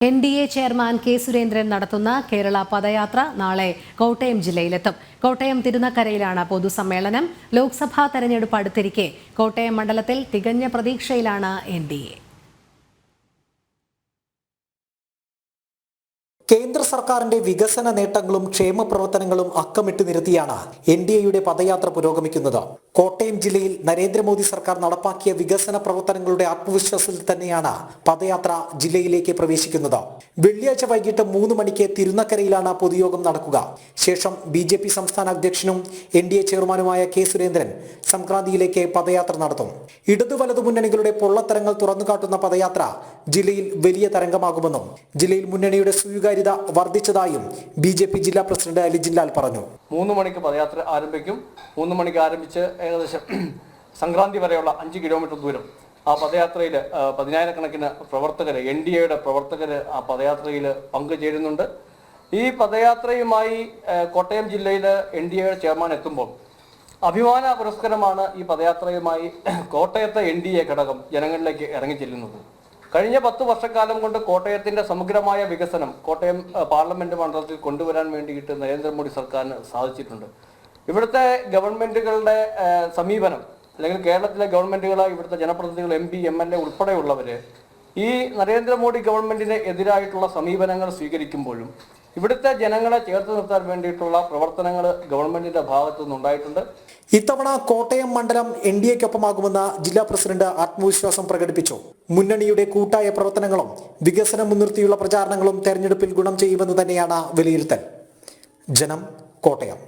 NDA chairman K Surendran നടത്തുന്ന കേരള പദയാത്ര നാളെ കോട്ടയം ജില്ലയിലെത്തും. കോട്ടയം തിരുനക്കരയിലാണ് പൊതുസമ്മേളനം. ലോക്സഭാ തെരഞ്ഞെടുപ്പ് അടുത്തിരിക്കെ കോട്ടയം മണ്ഡലത്തിൽ തികഞ്ഞ പ്രതീക്ഷയിലാണ് NDA. കേന്ദ്ര സർക്കാരിന്റെ വികസന നേട്ടങ്ങളും ക്ഷേമ പ്രവർത്തനങ്ങളും അക്കമിട്ട് നിരത്തിയാണ് NDAയുടെ പദയാത്ര പുരോഗമിക്കുന്നത്. കോട്ടയം ജില്ലയിൽ നരേന്ദ്രമോദി സർക്കാർ നടപ്പാക്കിയ വികസന പ്രവർത്തനങ്ങളുടെ ആത്മവിശ്വാസത്തിൽ തന്നെയാണ് പദയാത്ര ജില്ലയിലേക്ക് പ്രവേശിക്കുന്നത്. വെള്ളിയാഴ്ച വൈകിട്ട് 3 മണിക്ക് തിരുനക്കരയിലാണ് പൊതുയോഗം നടക്കുക. ശേഷം BJP സംസ്ഥാന അധ്യക്ഷനും NDA ചെയർമാനുമായ കെ സുരേന്ദ്രൻ സംക്രാന്തിയിലേക്ക് പദയാത്ര നടത്തും. ഇടതു വലതു മുന്നണികളുടെ പൊള്ളത്തരങ്ങൾ തുറന്നുകാട്ടുന്ന പദയാത്ര ജില്ലയിൽ വലിയ തരംഗമാകുമെന്നും ജില്ലയിൽ മുന്നണിയുടെ സ്വീകാര്യത വർദ്ധിച്ചതായും BJP ജില്ലാ പ്രസിഡന്റ് അലിജിൻ ലാൽ പറഞ്ഞു. 3 മണിക്ക് പദയാത്ര ആരംഭിക്കും. 3 മണിക്ക് ആരംഭിച്ച് ഏകദേശം സംക്രാന്തി വരെയുള്ള 5 കിലോമീറ്റർ ദൂരം ആ പദയാത്രയിൽ 10,000-കണക്കിന് പ്രവർത്തകർ, NDAയുടെ പ്രവർത്തകർ ആ പദയാത്രയിൽ പങ്കുചേരുന്നുണ്ട്. ഈ പദയാത്രയുമായി കോട്ടയം ജില്ലയിൽ NDAയുടെ ചെയർമാൻ എത്തുമ്പോൾ അഭിമാന പുരസ്കാരമാണ് ഈ പദയാത്രയുമായി കോട്ടയത്തെ NDA ഘടകം ജനങ്ങളിലേക്ക് ഇറങ്ങിച്ചെല്ലുന്നത്. കഴിഞ്ഞ 10 വർഷക്കാലം കൊണ്ട് കോട്ടയത്തിന്റെ സമഗ്രമായ വികസനം കോട്ടയം പാർലമെന്റ് മണ്ഡലത്തിൽ കൊണ്ടുവരാൻ വേണ്ടിയിട്ട് നരേന്ദ്രമോദി സർക്കാരിന് സാധിച്ചിട്ടുണ്ട്. ഇവിടുത്തെ ഗവൺമെന്റുകളുടെ സമീപനം, അല്ലെങ്കിൽ കേരളത്തിലെ ഗവൺമെന്റുകൾ, ഇവിടുത്തെ ജനപ്രതിനിധികൾ, MP, MLA ഉൾപ്പെടെയുള്ളവര് ഈ നരേന്ദ്രമോദി ഗവൺമെന്റിന് എതിരായിട്ടുള്ള സമീപനങ്ങൾ സ്വീകരിക്കുമ്പോഴും ഇവിടുത്തെ ജനങ്ങളെ ചേർത്ത് നിർത്താൻ വേണ്ടിയിട്ടുള്ള പ്രവർത്തനങ്ങൾ ഗവൺമെന്റിന്റെ ഭാഗത്തു നിന്നുണ്ടായിട്ടുണ്ട്. ഇത്തവണ കോട്ടയം മണ്ഡലം NDAയ്ക്കൊപ്പമാകുമെന്ന് ജില്ലാ പ്രസിഡന്റ് ആത്മവിശ്വാസം പ്രകടിപ്പിച്ചു. മുന്നണിയുടെ കൂട്ടായ പ്രവർത്തനങ്ങളും വികസനം മുൻനിർത്തിയുള്ള പ്രചാരണങ്ങളും തെരഞ്ഞെടുപ്പിൽ ഗുണം ചെയ്യുമെന്ന് തന്നെയാണ് വിലയിരുത്തൽ. ജനം, കോട്ടയം.